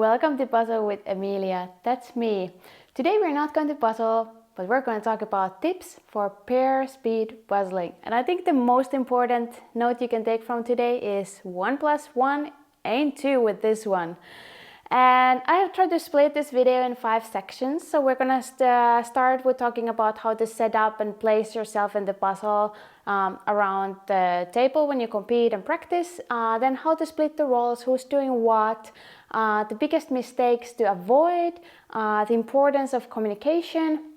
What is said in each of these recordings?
Welcome to Puzzle with Emilia, that's me. Today we're not going to puzzle, but we're going to talk about tips for pair speed puzzling. And I think the most important note you can take from today is 1 + 1 ain't 2 with this one. And I have tried to split this video in 5 sections. So we're gonna start with talking about how to set up and place yourself in the puzzle around the table when you compete and practice. Then how to split the roles, who's doing what, the biggest mistakes to avoid, the importance of communication,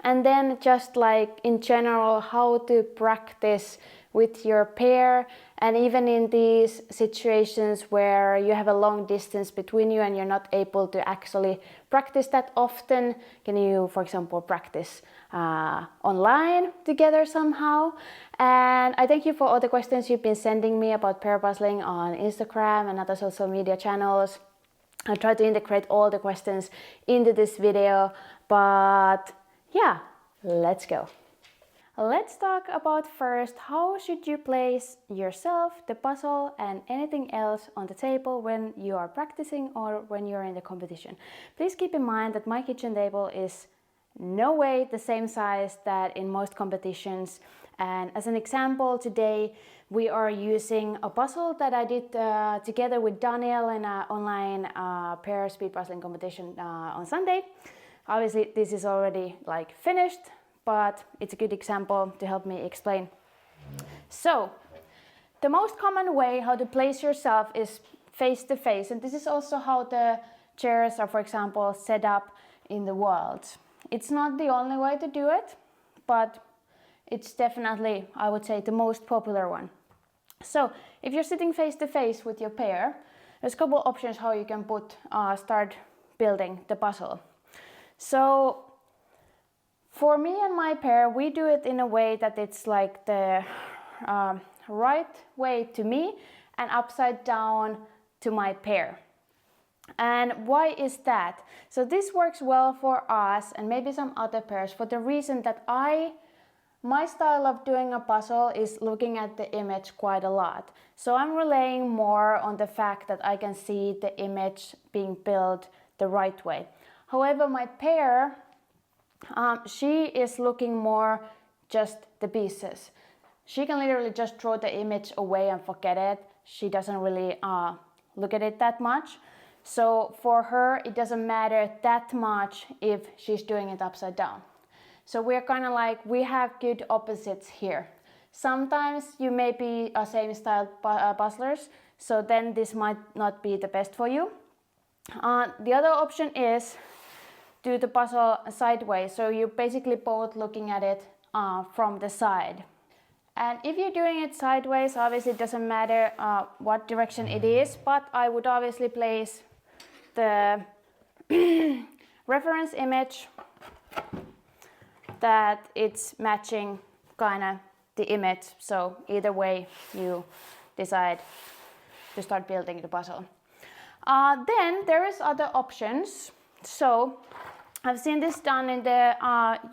and then just like in general how to practice with your pair, and even in these situations where you have a long distance between you and you're not able to actually practice that often, can you, for example, practice online together somehow? And I thank you for all the questions you've been sending me about pair puzzling on Instagram and other social media channels. I try to integrate all the questions into this video, but yeah, let's go. Let's talk about first how should you place yourself, the puzzle and anything else on the table when you are practicing or when you're in the competition. Please keep in mind that my kitchen table is no way the same size that in most competitions. And as an example, today we are using a puzzle that I did together with Daniel in an online pair speed puzzling competition on Sunday. Obviously this is already like finished, but it's a good example to help me explain. So, the most common way how to place yourself is face to face, and this is also how the chairs are, for example, set up in the world. It's not the only way to do it, but it's definitely, I would say, the most popular one. So, if you're sitting face to face with your pair, there's a couple options how you can start building the puzzle. So, for me and my pair, we do it in a way that it's like the right way to me and upside down to my pair. And why is that? So this works well for us and maybe some other pairs for the reason that my style of doing a puzzle is looking at the image quite a lot. So I'm relying more on the fact that I can see the image being built the right way. However, my pair, she is looking more just the pieces. She can literally just throw the image away and forget it. She doesn't really look at it that much. So for her, it doesn't matter that much if she's doing it upside down. So we're kind of like, we have good opposites here. Sometimes you may be a same style puzzlers, so then this might not be the best for you. The other option is do the puzzle sideways, so you're basically both looking at it from the side. And if you're doing it sideways, obviously it doesn't matter what direction it is, but I would obviously place the reference image that it's matching kind of the image, so either way you decide to start building the puzzle. Then there is other options. So I've seen this done in the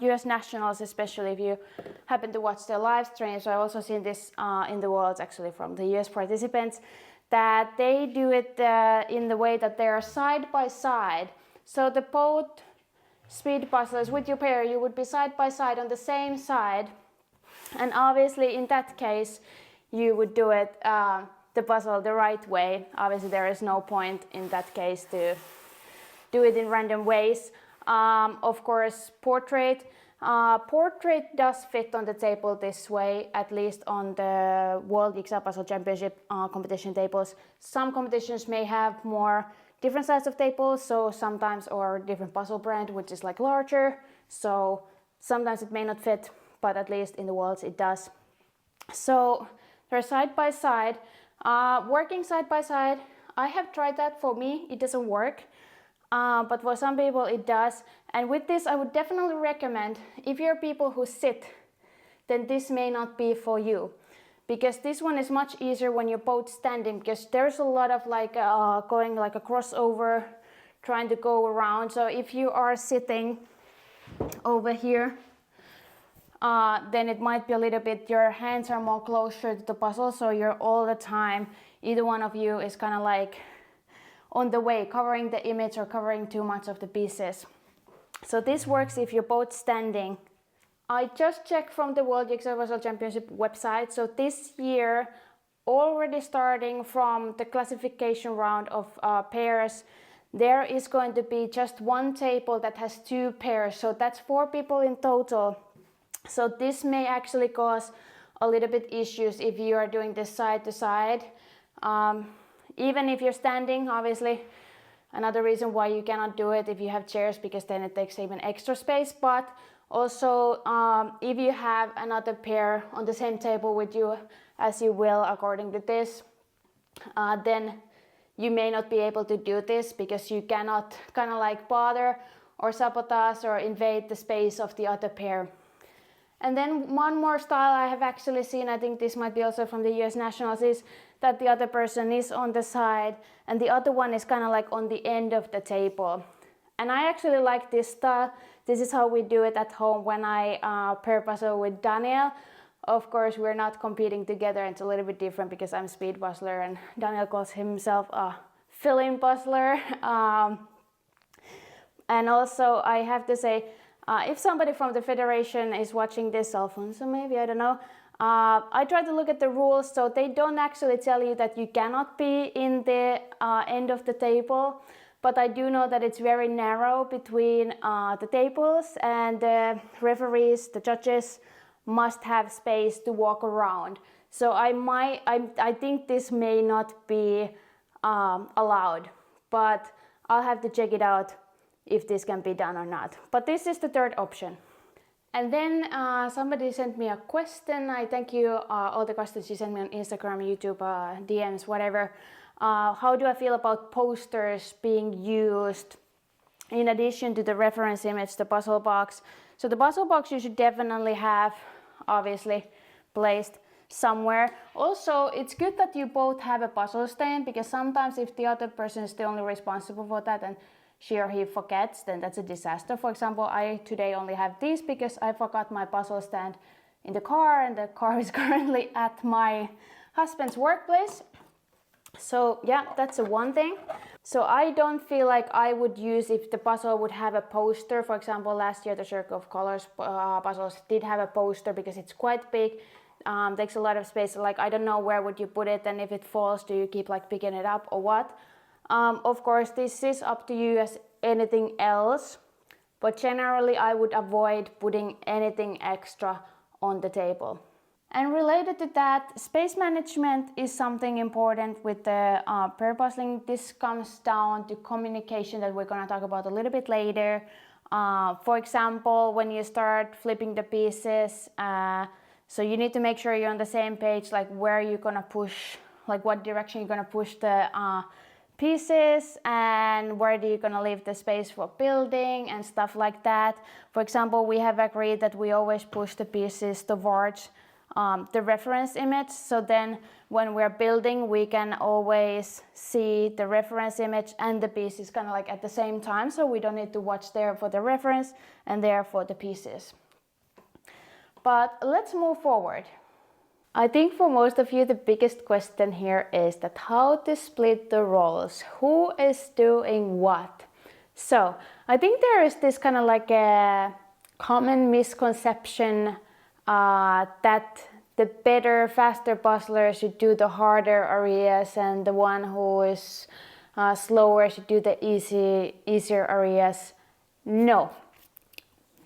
US Nationals, especially if you happen to watch the live stream. So I've also seen this in the Worlds actually from the US participants, that they do it in the way that they are side by side. So the both speed puzzlers with your pair, you would be side by side on the same side. And obviously in that case, you would do it the puzzle the right way. Obviously there is no point in that case to do it in random ways. Of course, portrait does fit on the table this way, at least on the World Jigsaw Puzzle Championship competition tables. Some competitions may have more different size of tables, so sometimes, or different puzzle brand, which is like larger, so sometimes it may not fit, but at least in the Worlds it does. So they're side by side, working side by side. I have tried that. For me it doesn't work. But for some people it does, and with this I would definitely recommend, if you're people who sit, then this may not be for you, because this one is much easier when you're both standing, because there's a lot of like going like a crossover, trying to go around. So if you are sitting over here, then it might be a little bit, your hands are more closer to the puzzle, so you're all the time, either one of you is kind of like on the way, covering the image or covering too much of the pieces. So this works if you're both standing. I just checked from the World Jigsaw Puzzle Championship website. So this year, already starting from the classification round of pairs, there is going to be just one table that has 2 pairs. So that's 4 people in total. So this may actually cause a little bit issues if you are doing this side to side. Even if you're standing, obviously, another reason why you cannot do it if you have chairs, because then it takes even extra space. But also, if you have another pair on the same table with you, as you will according to this, then you may not be able to do this because you cannot kind of like bother or sabotage or invade the space of the other pair. And then one more style I have actually seen, I think this might be also from the US Nationals, is that the other person is on the side and the other one is kind of like on the end of the table. And I actually like this style. This is how we do it at home when I pair puzzle with Daniel. Of course, we're not competing together. It's a little bit different because I'm speed puzzler and Daniel calls himself a fill-in puzzler. And also, I have to say, if somebody from the federation is watching this, Alfonso maybe, I don't know, I try to look at the rules, so they don't actually tell you that you cannot be in the end of the table, but I do know that it's very narrow between the tables, and the referees, the judges, must have space to walk around. So I think this may not be allowed, but I'll have to check it out if this can be done or not. But this is the third option. And then somebody sent me a question. I thank you all the questions you sent me on Instagram, YouTube, DMs, whatever. How do I feel about posters being used in addition to the reference image, the puzzle box? So the puzzle box you should definitely have, obviously, placed somewhere. Also, it's good that you both have a puzzle stand, because sometimes if the other person is the only responsible for that and she or he forgets, then that's a disaster. For example, I today only have these because I forgot my puzzle stand in the car, and the car is currently at my husband's workplace. So yeah, that's the one thing. So I don't feel like I would use if the puzzle would have a poster. For example, last year the Circle of Colors puzzles did have a poster because it's quite big, takes a lot of space. Like, I don't know where would you put it, and if it falls, do you keep like picking it up or what? Of course, this is up to you as anything else, but generally I would avoid putting anything extra on the table. And related to that, space management is something important with the pair puzzling. This comes down to communication that we're going to talk about a little bit later. For example, when you start flipping the pieces, so you need to make sure you're on the same page, like where you're going to push, like what direction you're going to push the pieces, and where do you going to leave the space for building and stuff like that. For example, we have agreed that we always push the pieces towards the reference image, so then when we're building we can always see the reference image and the pieces kind of like at the same time, so we don't need to watch there for the reference and there for the pieces. But let's move forward. I think for most of you the biggest question here is that how to split the roles, who is doing what. So I think there is this kind of like a common misconception that the better, faster puzzler should do the harder areas, and the one who is slower should do the easier areas. No,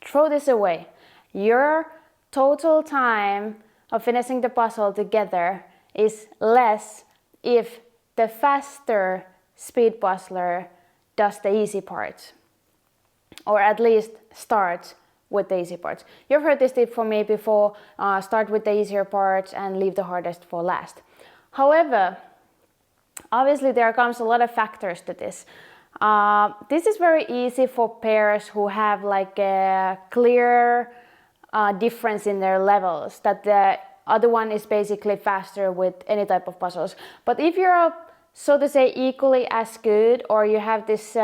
throw this away. Your total time of finishing the puzzle together is less if the faster speed puzzler does the easy parts, or at least starts with the easy parts. You've heard this tip from me before, start with the easier parts and leave the hardest for last. However, obviously there comes a lot of factors to this. This is very easy for pairs who have like a clear difference in their levels, that the other one is basically faster with any type of puzzles. But if you're, so to say, equally as good, or you have this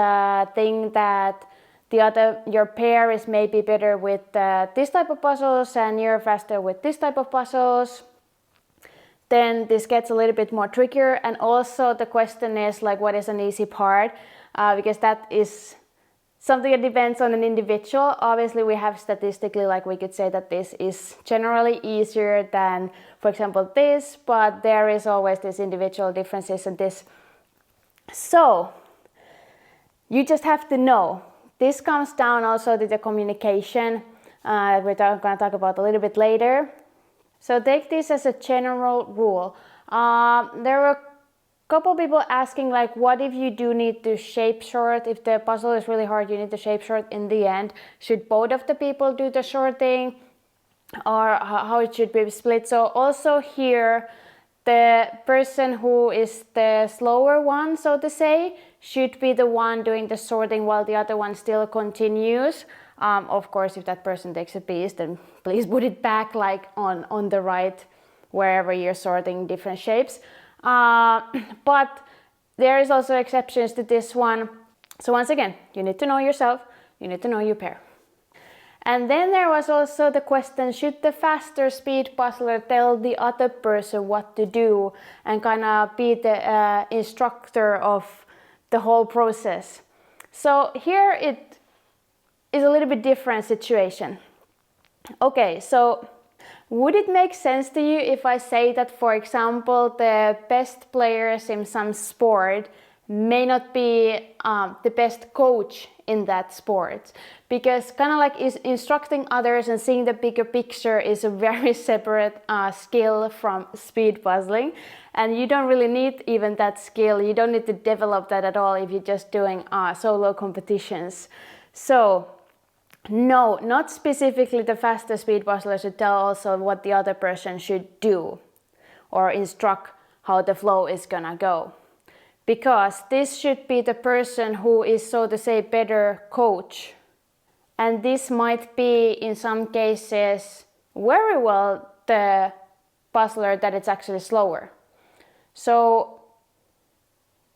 thing that your pair is maybe better with this type of puzzles and you're faster with this type of puzzles, then this gets a little bit more trickier. And also the question is like, what is an easy part? Because that is something that depends on an individual. Obviously, we have statistically, like we could say that this is generally easier than, for example, this, but there is always this individual differences in this. So you just have to know. This comes down also to the communication. We're going to talk about a little bit later. So take this as a general rule. There were a couple people asking like, what if you do need to shape sort? If the puzzle is really hard, you need to shape sort in the end. Should both of the people do the sorting, or how it should be split? So also here, the person who is the slower one, so to say, should be the one doing the sorting while the other one still continues. Of course, if that person takes a piece, then please put it back like on the right, wherever you're sorting different shapes. But there is also exceptions to this one. So once again, you need to know yourself, you need to know your pair. And then there was also the question, should the faster speed puzzler tell the other person what to do and kind of be the instructor of the whole process? So here it is a little bit different situation. Okay, so would it make sense to you if I say that, for example, the best players in some sport may not be the best coach in that sport? Because kind of like instructing others and seeing the bigger picture is a very separate skill from speed puzzling. And you don't really need even that skill. You don't need to develop that at all if you're just doing solo competitions. So no, not specifically the faster speed puzzler should tell also what the other person should do or instruct how the flow is gonna go. Because this should be the person who is, so to say, better coach. And this might be in some cases very well the puzzler that it's actually slower. So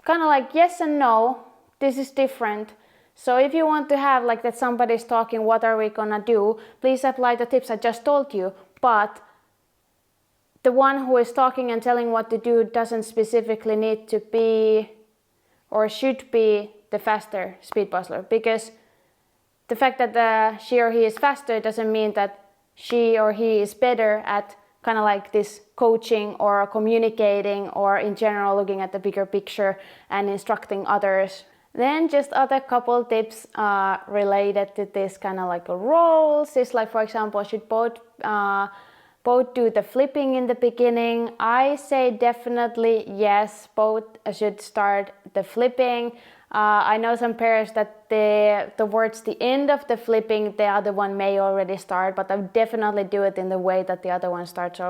kind of like yes and no, this is different. So if you want to have like that somebody's talking, what are we gonna do? Please apply the tips I just told you. But the one who is talking and telling what to do doesn't specifically need to be or should be the faster speed puzzler, because the fact that she or he is faster doesn't mean that she or he is better at kind of like this coaching or communicating or in general looking at the bigger picture and instructing others. Then just other couple tips related to this kind of like roles is like, for example, should both do the flipping in the beginning? I say definitely yes, both should start the flipping. I know some pairs that towards the end of the flipping, the other one may already start, but I would definitely do it in the way that the other one starts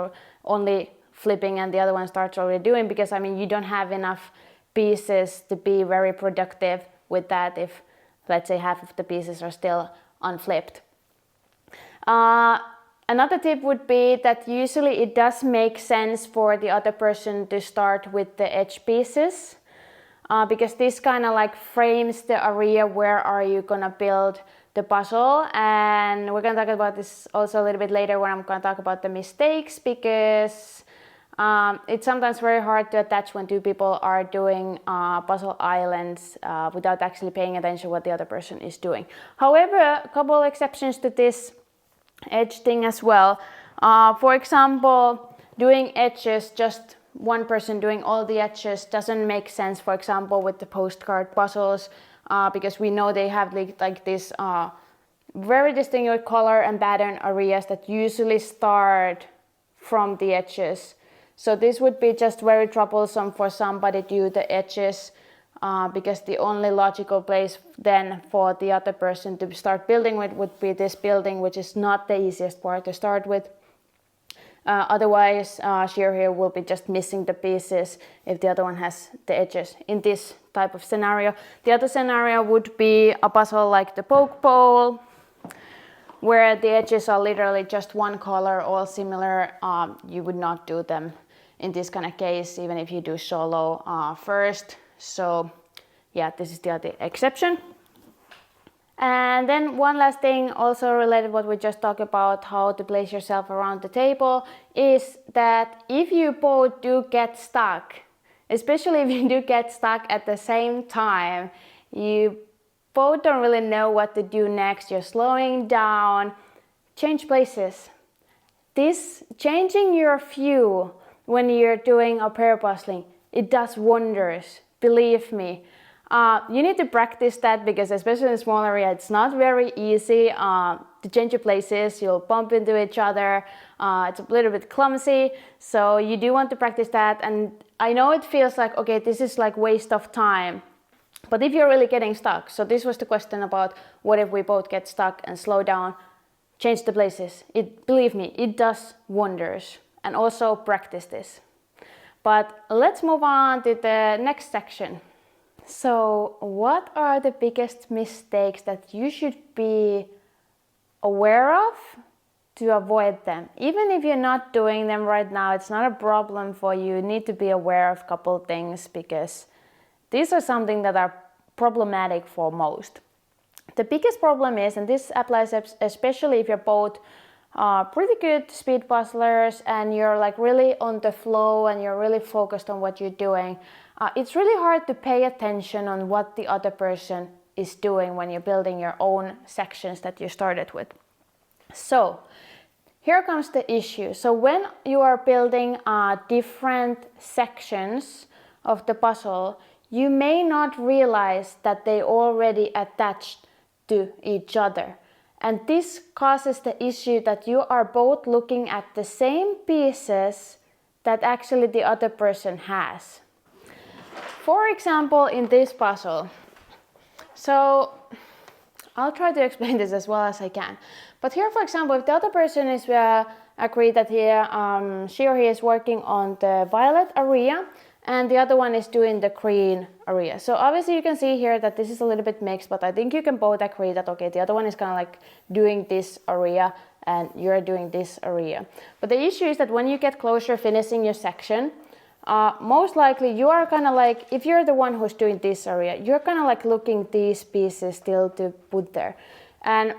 only flipping and the other one starts already doing, because I mean, you don't have enough pieces to be very productive with that if, let's say, half of the pieces are still unflipped. Another tip would be that usually it does make sense for the other person to start with the edge pieces, because this kind of like frames the area where are you gonna build the puzzle. And we're gonna talk about this also a little bit later when I'm gonna talk about the mistakes, because it's sometimes very hard to attach when two people are doing puzzle islands without actually paying attention what the other person is doing. However, a couple exceptions to this edge thing as well. For example, doing edges, just one person doing all the edges doesn't make sense, for example, with the postcard puzzles, because we know they have like this very distinguished color and pattern areas that usually start from the edges. So this would be just very troublesome for somebody to do the edges, because the only logical place then for the other person to start building with would be this building, which is not the easiest part to start with. Otherwise, she or he will be just missing the pieces if the other one has the edges in this type of scenario. The other scenario would be a puzzle like the poke bowl, where the edges are literally just one color, all similar. You would not do them in this kind of case, even if you do solo first. So yeah, this is the other exception. And then one last thing also related what we just talked about, how to place yourself around the table, is that if you both do get stuck, especially if you do get stuck at the same time, you both don't really know what to do next, you're slowing down, change places. This changing your view when you're doing a pair puzzling, it does wonders, believe me. You need to practice that because especially in a small area, it's not very easy to change your places. You'll bump into each other. It's a little bit clumsy, so you do want to practice that. And I know it feels like, okay, this is like waste of time. But if you're really getting stuck, so this was the question about what if we both get stuck and slow down, change the places. Believe me, it does wonders. And also practice this. But let's move on to the next section. So what are the biggest mistakes that you should be aware of to avoid them? Even if you're not doing them right now, it's not a problem for you. You need to be aware of a couple things because these are something that are problematic for most. The biggest problem is, and this applies especially if you're both pretty good speed puzzlers and you're like really on the flow and you're really focused on what you're doing, it's really hard to pay attention on what the other person is doing when you're building your own sections that you started with. So here comes the issue. So when you are building different sections of the puzzle, you may not realize that they already attached to each other. And this causes the issue that you are both looking at the same pieces that actually the other person has. For example, in this puzzle, so I'll try to explain this as well as I can. But here, for example, if the other person is agreed that she or he is working on the violet area, and the other one is doing the green area. So obviously you can see here that this is a little bit mixed, but I think you can both agree that, okay, the other one is kind of like doing this area and you're doing this area. But the issue is that when you get closer finishing your section, most likely you are kind of like, if you're the one who's doing this area, you're kind of like looking these pieces still to put there. And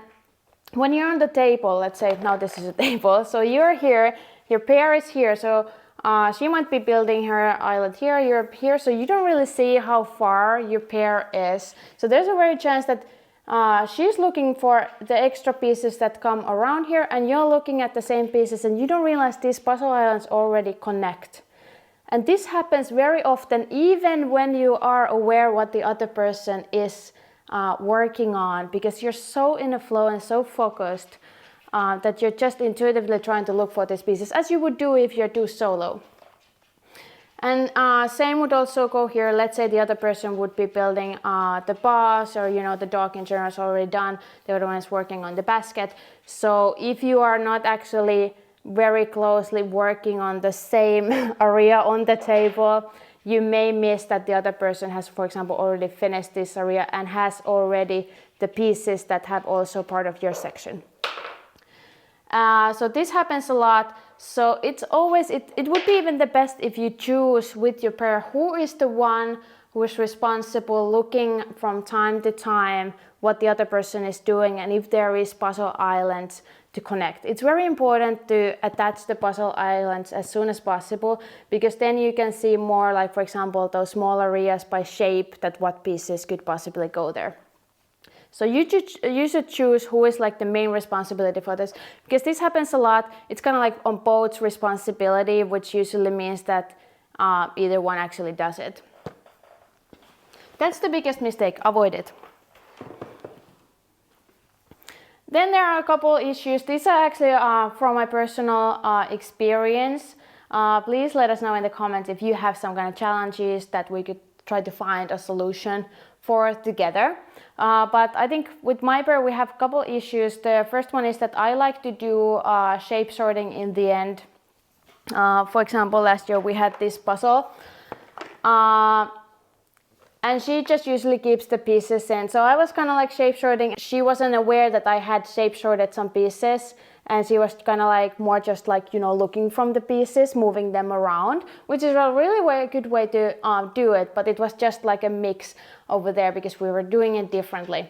when you're on the table, let's say now this is a table, so you're here, your pair is here, so she might be building her island here, you're here, so you don't really see how far your pair is. So there's a very chance that she's looking for the extra pieces that come around here and you're looking at the same pieces and you don't realize these puzzle islands already connect. And this happens very often even when you are aware what the other person is working on, because you're so in a flow and so focused that you're just intuitively trying to look for these pieces, as you would do if you do solo. And same would also go here. Let's say the other person would be building the boss, or the dog in general is already done. The other one is working on the basket. So if you are not actually very closely working on the same area on the table, you may miss that the other person has, for example, already finished this area and has already the pieces that have also part of your section. So this happens a lot. So it's always, it would be even the best if you choose with your pair who is the one who is responsible, looking from time to time what the other person is doing and if there is puzzle islands to connect. It's very important to attach the puzzle islands as soon as possible, because then you can see more, like for example those small areas by shape, that what pieces could possibly go there. So you should choose who is like the main responsibility for this, because this happens a lot. It's kind of like on both responsibility, which usually means that either one actually does it. That's the biggest mistake, avoid it. Then there are a couple issues. These are actually from my personal experience. Please let us know in the comments if you have some kind of challenges that we could try to find a solution for together. But I think with my pair we have a couple issues. The first one is that I like to do shape sorting in the end. For example, last year we had this puzzle. And she just usually keeps the pieces in. So I was kind of like shape sorting. She wasn't aware that I had shape sorted some pieces. And she was kind of like more just like, looking from the pieces, moving them around, which is a really good way to do it. But it was just like a mix over there because we were doing it differently.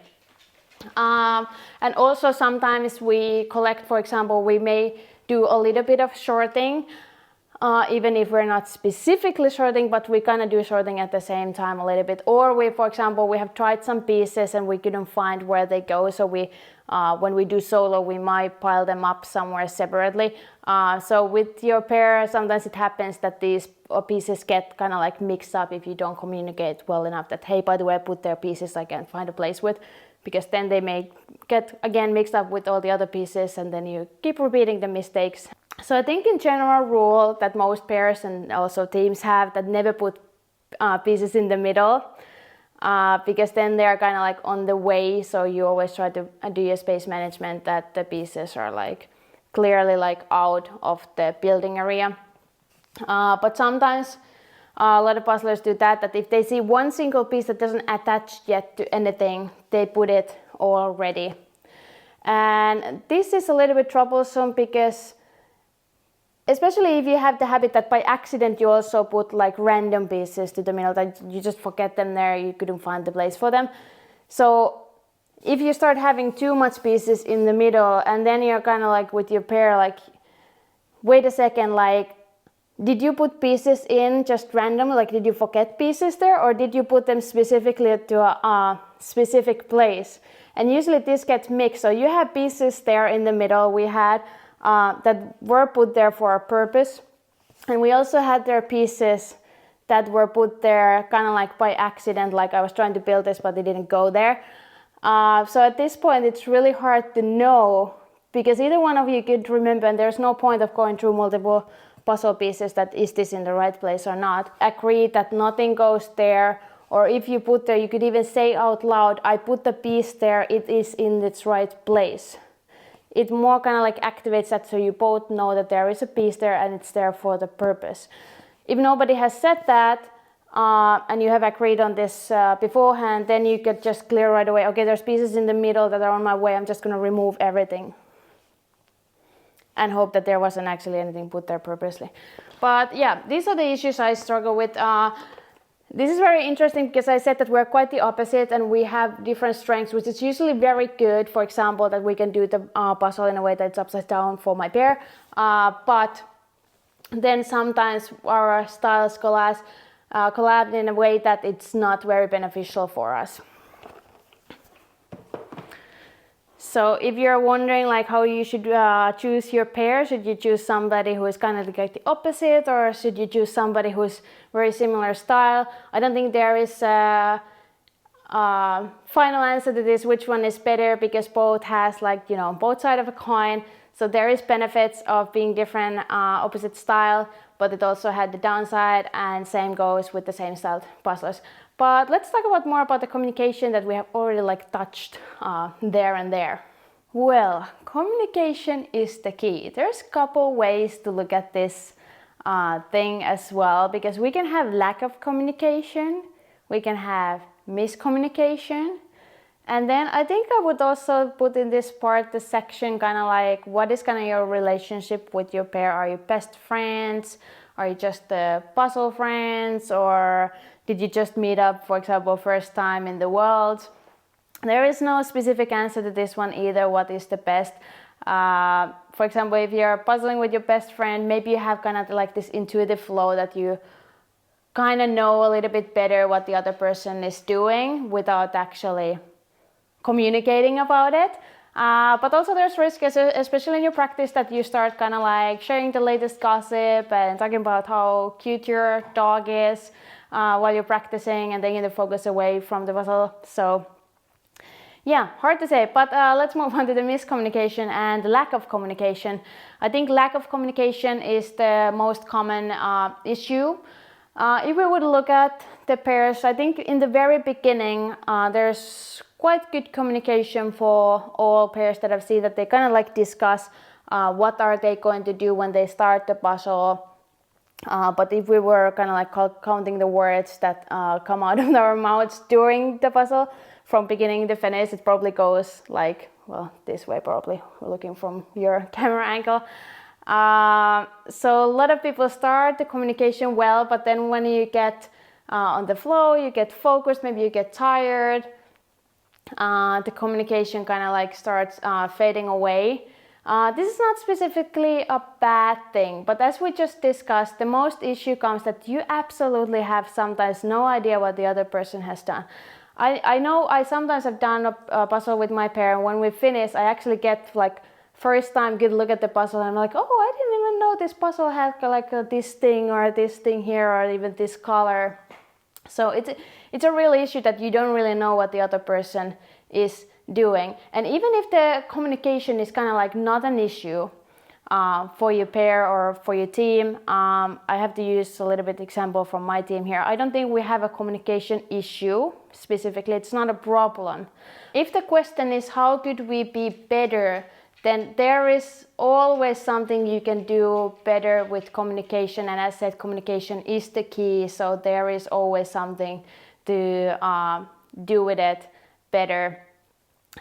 And also sometimes we collect, for example, we may do a little bit of sorting, even if we're not specifically sorting, but we kind of do sorting at the same time a little bit. Or we, for example, we have tried some pieces and we couldn't find where they go, so we when we do solo, we might pile them up somewhere separately. So with your pair, sometimes it happens that these pieces get kind of like mixed up if you don't communicate well enough that, hey, by the way, I put their pieces I can't find a place with, because then they may get again mixed up with all the other pieces and then you keep repeating the mistakes. So I think in general rule that most pairs and also teams have, that never put pieces in the middle, because then they are kind of like on the way, so you always try to do your space management that the pieces are like clearly like out of the building area. But sometimes a lot of puzzlers do that if they see one single piece that doesn't attach yet to anything, they put it already. And this is a little bit troublesome, because especially if you have the habit that by accident you also put like random pieces to the middle, that you just forget them there, you couldn't find the place for them. So if you start having too much pieces in the middle, and then you're kind of like with your pair like, wait a second, like, did you put pieces in just randomly? Like, did you forget pieces there, or did you put them specifically to a specific place? And usually this gets mixed. So you have pieces there in the middle. We had that were put there for a purpose, and we also had their pieces that were put there kind of like by accident, like I was trying to build this but they didn't go there. So at this point it's really hard to know, because either one of you could remember, and there's no point of going through multiple puzzle pieces that is this in the right place or not. Agree that nothing goes there, or if you put there, you could even say out loud, I put the piece there, it is in its right place. It more kind of like activates that, so you both know that there is a piece there and it's there for the purpose. If nobody has said that, and you have agreed on this beforehand, then you could just clear right away, okay, there's pieces in the middle that are on my way, I'm just going to remove everything. And hope that there wasn't actually anything put there purposely. But yeah, these are the issues I struggle with. This is very interesting, because I said that we're quite the opposite and we have different strengths, which is usually very good. For example, that we can do the puzzle in a way that's upside down for my pair. But then sometimes our styles collab in a way that it's not very beneficial for us. So if you're wondering like how you should choose your pair, should you choose somebody who is kind of like the opposite, or should you choose somebody who's very similar style? I don't think there is a final answer to this, which one is better, because both has like, you know, both sides of a coin. So there is benefits of being different, opposite style, but it also had the downside, and same goes with the same style puzzlers. But let's talk about more about the communication that we have already like touched there and there. Well, communication is the key. There's a couple ways to look at this thing as well, because we can have lack of communication, we can have miscommunication, and then I think I would also put in this part the section kind of like, what is kind of your relationship with your pair? Are you best friends? Are you just puzzle friends? Or did you just meet up, for example, first time in the world? There is no specific answer to this one either, what is the best. For example, if you're puzzling with your best friend, maybe you have kind of like this intuitive flow that you kind of know a little bit better what the other person is doing without actually communicating about it. But also there's risk, especially in your practice, that you start kind of like sharing the latest gossip and talking about how cute your dog is while you're practicing, and taking the focus away from the puzzle. So yeah, hard to say, but let's move on to the miscommunication and the lack of communication. I think lack of communication is the most common issue. If we would look at the pairs, I think in the very beginning there's quite good communication for all pairs that I've seen, that they kind of like discuss what are they going to do when they start the puzzle. But if we were kind of like counting the words that come out of our mouths during the puzzle from beginning to finish, it probably goes like, well, this way probably, we're looking from your camera angle. So a lot of people start the communication well, but then when you get on the flow, you get focused, maybe you get tired, the communication kind of like starts fading away. This is not specifically a bad thing, but as we just discussed, the most issue comes that you absolutely have sometimes no idea what the other person has done. I know I sometimes have done a puzzle with my pair, and when we finish, I actually get like first time good look at the puzzle, and I'm like, oh, I didn't even know this puzzle had like this thing or this thing here or even this color. So it's a real issue that you don't really know what the other person is doing. And even if the communication is kind of like not an issue for your pair or for your team, I have to use a little bit example from my team here. I don't think we have a communication issue specifically. It's not a problem. If the question is how could we be better, then there is always something you can do better with communication. And as I said, communication is the key. So there is always something to do with it better.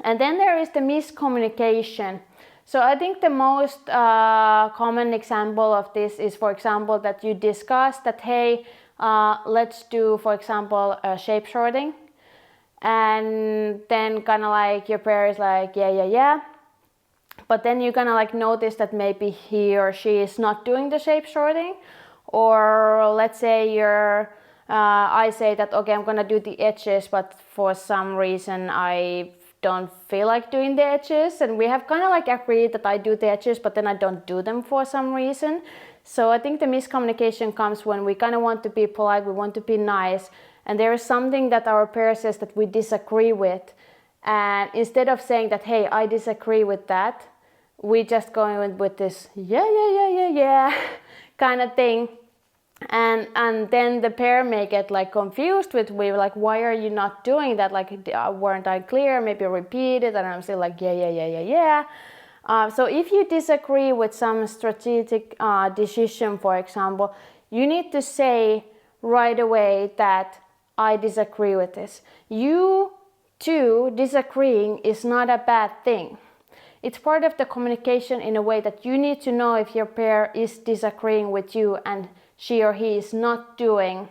And then there is the miscommunication. So I think the most common example of this is, for example, that you discuss that, hey, let's do, for example, shape sorting. And then kind of like your pair is like, yeah. But then you kind of like notice that maybe he or she is not doing the shape sorting. Or let's say I say that, okay, I'm gonna do the edges, but for some reason I don't feel like doing the edges, and we have kind of like agreed that I do the edges, but then I don't do them for some reason. So I think the miscommunication comes when we kind of want to be polite, we want to be nice, and there is something that our pair says that we disagree with, and instead of saying that, hey, I disagree with that, we just go in with this yeah kind of thing. And then the pair may get like confused with we like, why are you not doing that? Like, weren't I clear? Maybe repeat it. And I'm still like, yeah. So if you disagree with some strategic decision, for example, you need to say right away that I disagree with this. You too disagreeing is not a bad thing. It's part of the communication in a way that you need to know if your pair is disagreeing with you and she or he is not doing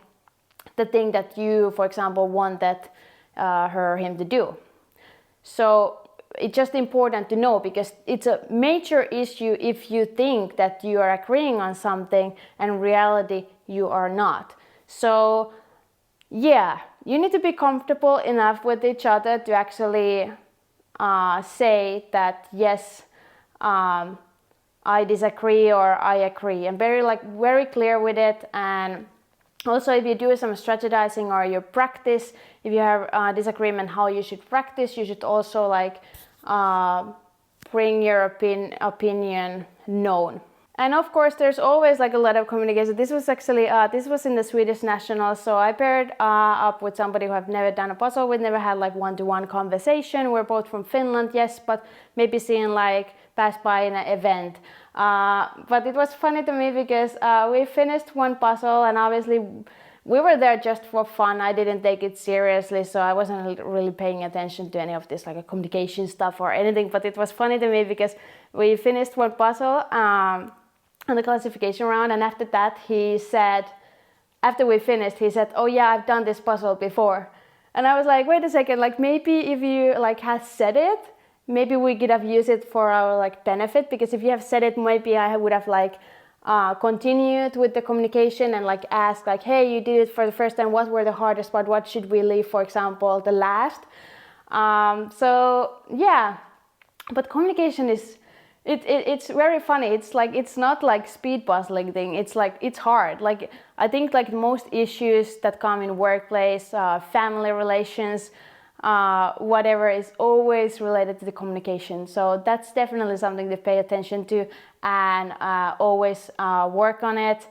the thing that you, for example, wanted her or him to do. So it's just important to know, because it's a major issue if you think that you are agreeing on something and in reality you are not. So yeah, you need to be comfortable enough with each other to actually say that yes, I disagree or I agree, and very clear with it. And also, if you do some strategizing or you practice, if you have disagreement how you should practice, you should also like bring your opinion known. And of course, there's always like a lot of communication. This was actually this was in the Swedish National, so I paired up with somebody who I've never done a puzzle with, never had like one-to-one conversation. We're both from Finland, yes, but maybe seen like pass by in an event. But it was funny to me because we finished one puzzle, and obviously we were there just for fun. I didn't take it seriously, so I wasn't really paying attention to any of this like a communication stuff or anything. But it was funny to me because we finished one puzzle on the classification round, and after that he said, after we finished, he said, oh yeah, I've done this puzzle before. And I was like, wait a second, like maybe if you like had said it, maybe we could have used it for our like benefit, because if you have said it, maybe I would have like continued with the communication and like asked like, hey, you did it for the first time, what were the hardest part, what should we leave, for example, the last. So yeah, but communication is it's very funny. It's like, it's not like speed puzzling thing. It's like, it's hard. Like I think like most issues that come in workplace, family relations, whatever, is always related to the communication. So that's definitely something to pay attention to, and always work on it,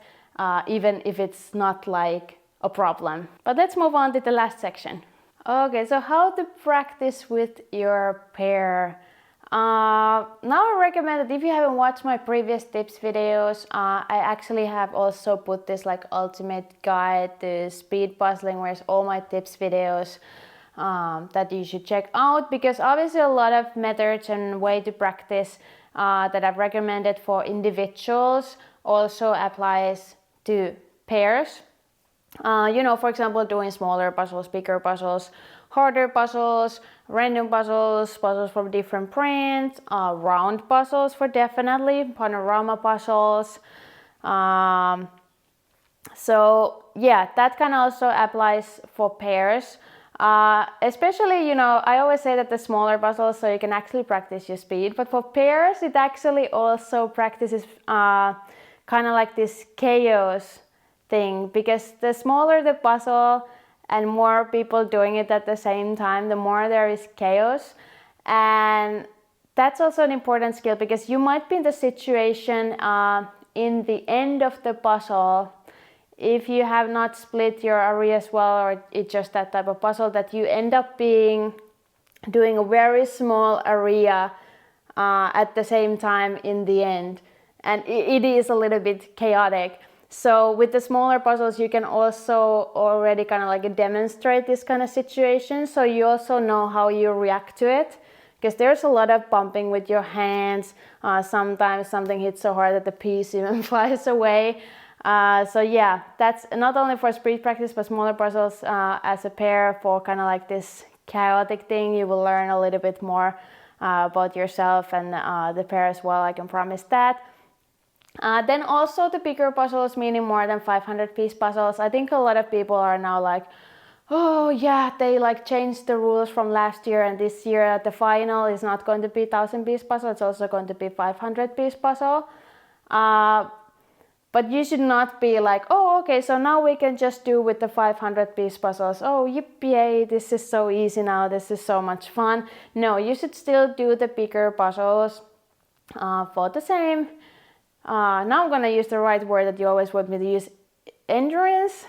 even if it's not like a problem. But let's move on to the last section. Okay, so how to practice with your pair. Now I recommend that if you haven't watched my previous tips videos, I actually have also put this like ultimate guide to speed puzzling, where's all my tips videos that you should check out, because obviously a lot of methods and way to practice that I've recommended for individuals also applies to pairs. You know, for example, doing smaller puzzles, bigger puzzles, harder puzzles, random puzzles, puzzles from different prints, round puzzles for definitely, panorama puzzles. So yeah, that can also applies for pairs. Especially, I always say that the smaller puzzles, so you can actually practice your speed, but for pairs, it actually also practices kind of like this chaos thing, because the smaller the puzzle and more people doing it at the same time, the more there is chaos. And that's also an important skill, because you might be in the situation in the end of the puzzle, if you have not split your areas well, or it's just that type of puzzle, that you end up doing a very small area at the same time in the end, and it is a little bit chaotic. So with the smaller puzzles, you can also already kind of like demonstrate this kind of situation, so you also know how you react to it, because there's a lot of bumping with your hands. Sometimes something hits so hard that the piece even flies away. So yeah, that's not only for speed practice, but smaller puzzles as a pair for kind of like this chaotic thing. You will learn a little bit more about yourself and the pair as well, I can promise that. Then also the bigger puzzles, meaning more than 500 piece puzzles. I think a lot of people are now like, oh yeah, they like changed the rules from last year, and this year the final is not going to be 1000 piece puzzle, it's also going to be 500 piece puzzle. But you should not be like, oh, okay, so now we can just do with the 500 piece puzzles. Oh, yippee, this is so easy now, this is so much fun. No, you should still do the bigger puzzles for the same. Now I'm gonna use the right word that you always want me to use, endurance.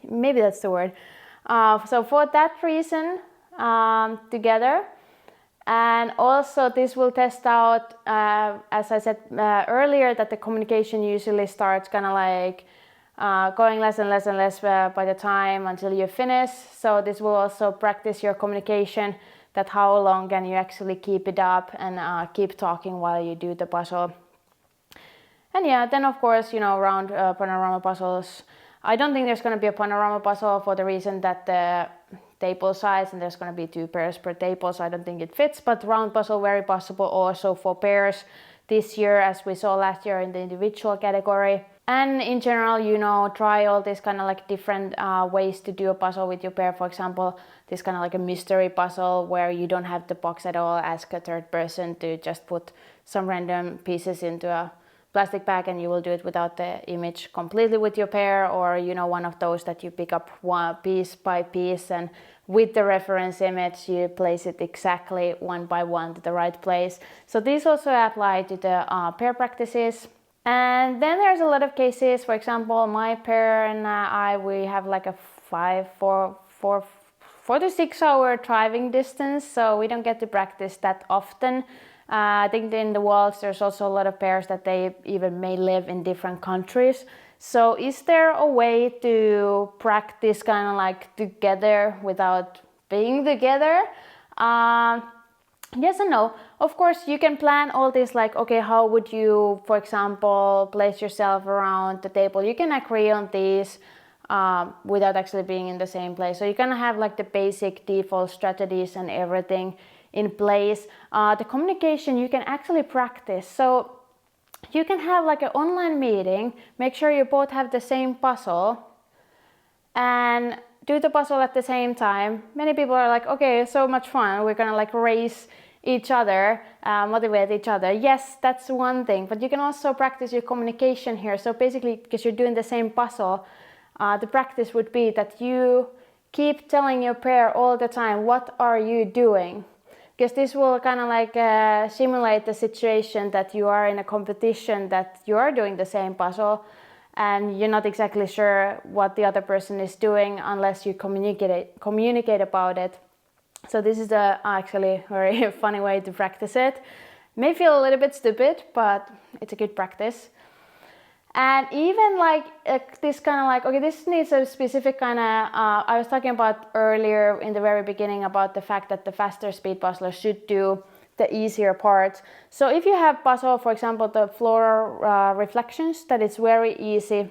Maybe that's the word. So for that reason, together. And also this will test out, as I said earlier, that the communication usually starts kind of like going less and less and less by the time until you finish. So this will also practice your communication, that how long can you actually keep it up and keep talking while you do the puzzle. And yeah, then of course, round panorama puzzles. I don't think there's going to be a panorama puzzle for the reason that the table size, and there's going to be 2 pairs per table, so I don't think it fits. But round puzzle, very possible also for pairs this year, as we saw last year in the individual category. And in general, try all these kind of like different ways to do a puzzle with your pair. For example, this kind of like a mystery puzzle where you don't have the box at all, ask a third person to just put some random pieces into a plastic bag, and you will do it without the image completely with your pair. Or one of those that you pick up one piece by piece, and with the reference image you place it exactly one by one to the right place. So these also apply to the pair practices. And then there's a lot of cases. For example, my pair and we have like a 4 to 6 hour driving distance, so we don't get to practice that often. I think in the world there's also a lot of pairs that they even may live in different countries. So is there a way to practice kind of like together without being together? Yes and no. Of course, you can plan all this, like, okay, how would you, for example, place yourself around the table? You can agree on these without actually being in the same place. So you can have like the basic default strategies and everything in place. The communication you can actually practice. So you can have like an online meeting, make sure you both have the same puzzle and do the puzzle at the same time. Many people are like, okay, so much fun, we're gonna like race each other, motivate each other. Yes, that's one thing, but you can also practice your communication here. So basically, because you're doing the same puzzle, the practice would be that you keep telling your pair all the time, what are you doing? Because this will kind of like simulate the situation that you are in a competition, that you are doing the same puzzle and you're not exactly sure what the other person is doing unless you communicate about it. So this is actually a very funny way to practice it. May feel a little bit stupid, but it's a good practice. And even like this kind of like, okay, this needs a specific kind of, I was talking about earlier in the very beginning about the fact that the faster speed puzzlers should do the easier parts. So if you have puzzle, for example, the floral reflections, that is very easy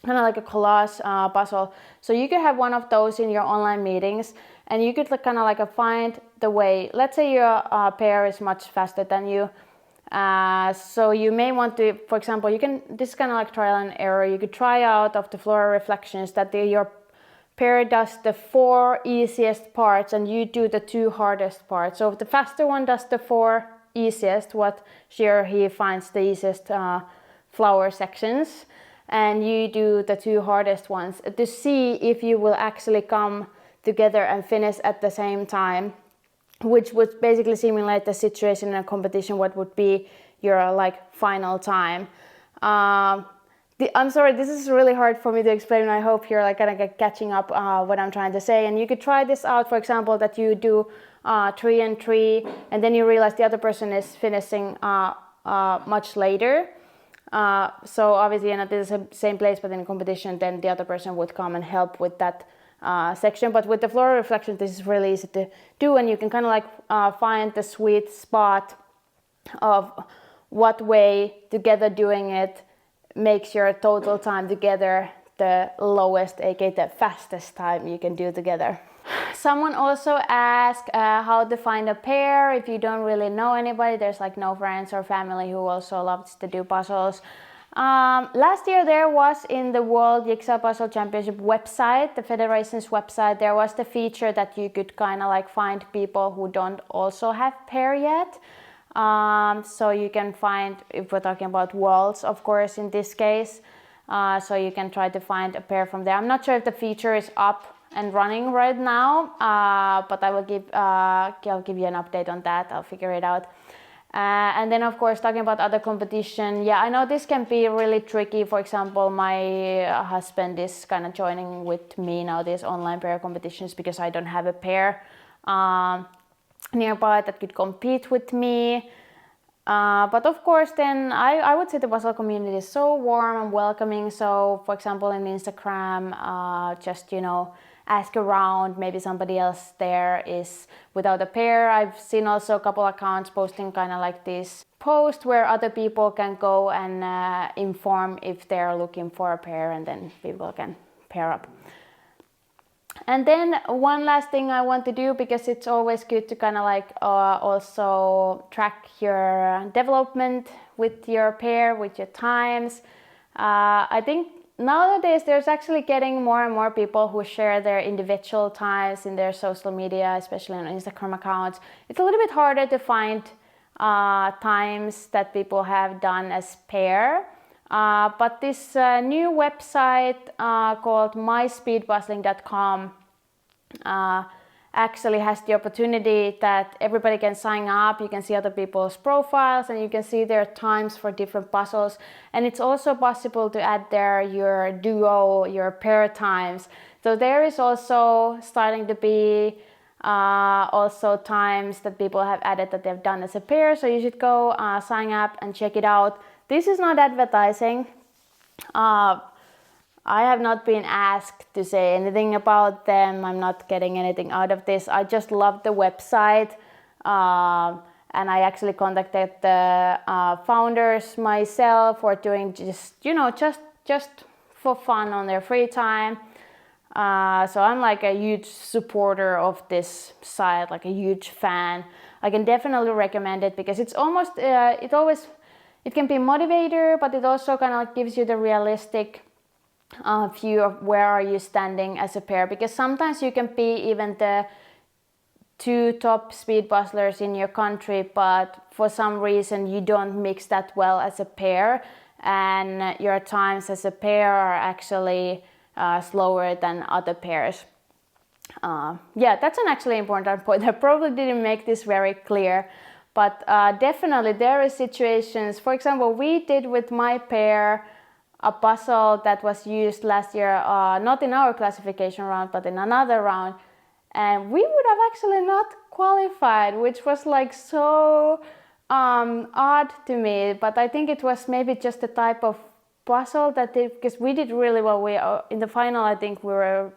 kind of like a collage puzzle. So you could have one of those in your online meetings, and you could kind of like find the way. Let's say your pair is much faster than you. So you may want to, for example, this is kind of like trial and error. You could try out of the floral reflections that your pair does the 4 easiest parts and you do the 2 hardest parts. So if the faster one does the 4 easiest, what she or he finds the easiest flower sections, and you do the 2 hardest ones to see if you will actually come together and finish at the same time, which would basically simulate the situation in a competition, what would be your like final time. I'm sorry, this is really hard for me to explain. I hope you're like kind of catching up what I'm trying to say. And you could try this out, for example, that you do 3 and 3, and then you realize the other person is finishing much later. So obviously, this is the same place, but in a competition, then the other person would come and help with that section. But with the floral reflection, this is really easy to do, and you can kind of like find the sweet spot of what way together doing it makes your total time together the lowest, aka the fastest time you can do together. Someone also asked how to find a pair if you don't really know anybody. There's like no friends or family who also loves to do puzzles. Last year there was in the World Jigsaw Puzzle Championship website, the federation's website, there was the feature that you could kind of like find people who don't also have pair yet. So you can find, if we're talking about worlds, of course, in this case, so you can try to find a pair from there. I'm not sure if the feature is up and running right now, but I'll give you an update on that. I'll figure it out. And then of course talking about other competition, yeah, I know this can be really tricky. For example, my husband is kind of joining with me now these online pair competitions because I don't have a pair nearby that could compete with me. But of course then I would say the puzzle community is so warm and welcoming. So for example in Instagram, just ask around, maybe somebody else there is without a pair. I've seen also a couple accounts posting kind of like this post where other people can go and inform if they're looking for a pair, and then people can pair up. And then one last thing I want to do, because it's always good to kind of like also track your development with your pair, with your times. I think nowadays there's actually getting more and more people who share their individual times in their social media, especially on Instagram accounts. It's a little bit harder to find times that people have done as pair. But this new website called myspeedpuzzling.com actually has the opportunity that everybody can sign up. You can see other people's profiles and you can see their times for different puzzles. And it's also possible to add there your duo, your pair times. So there is also starting to be also times that people have added that they've done as a pair. So you should go sign up and check it out. This is not advertising. I have not been asked to say anything about them. I'm not getting anything out of this. I just love the website. And I actually contacted the founders myself for doing just for fun on their free time. So I'm like a huge supporter of this site, like a huge fan. I can definitely recommend it because it's almost, it can be a motivator, but it also kind of like gives you the realistic view of where are you standing as a pair, because sometimes you can be even the 2 top speed puzzlers in your country, but for some reason you don't mix that well as a pair, and your times as a pair are actually slower than other pairs. Yeah, that's an actually important point. I probably didn't make this very clear, but definitely there are situations. For example, we did with my pair a puzzle that was used last year, not in our classification round, but in another round. And we would have actually not qualified, which was like so odd to me. But I think it was maybe just the type of puzzle that because we did really well. We in the final, I think we were,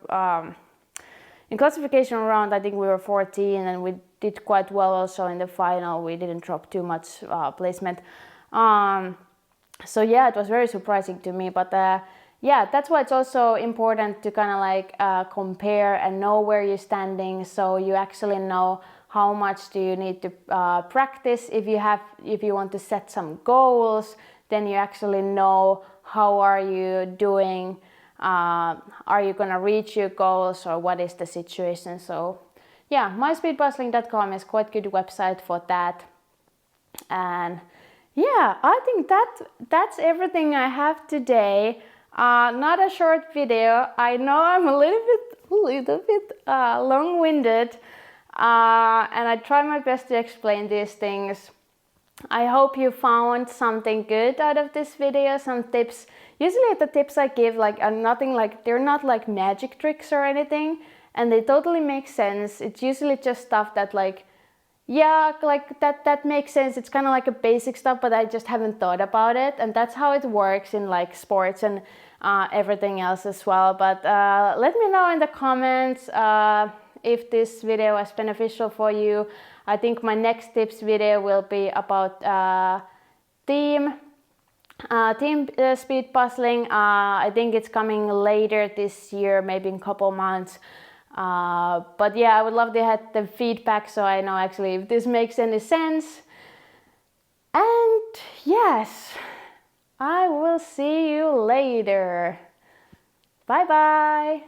in classification round, I think we were 14, and we did quite well also in the final. We didn't drop too much placement. So yeah, it was very surprising to me, but yeah, that's why it's also important to kind of like compare and know where you're standing, so you actually know how much do you need to practice. If you want to set some goals, then you actually know how are you doing. Are you gonna reach your goals, or what is the situation? So yeah, myspeedpuzzling.com is quite good website for that. And yeah, I think that's everything I have today. Not a short video. I know I'm a little bit long-winded, and I try my best to explain these things. I hope you found something good out of this video, some tips. Usually the tips I give are nothing like, they're not like magic tricks or anything, and they totally make sense. It's usually just stuff that yeah, like that makes sense. It's kind of like a basic stuff, but I just haven't thought about it, and that's how it works in like sports and everything else as well. But let me know in the comments if this video was beneficial for you. I think my next tips video will be about team speed puzzling. I think it's coming later this year, maybe in a couple months. But yeah, I would love to have the feedback so I know actually if this makes any sense. And yes, I will see you later. Bye bye.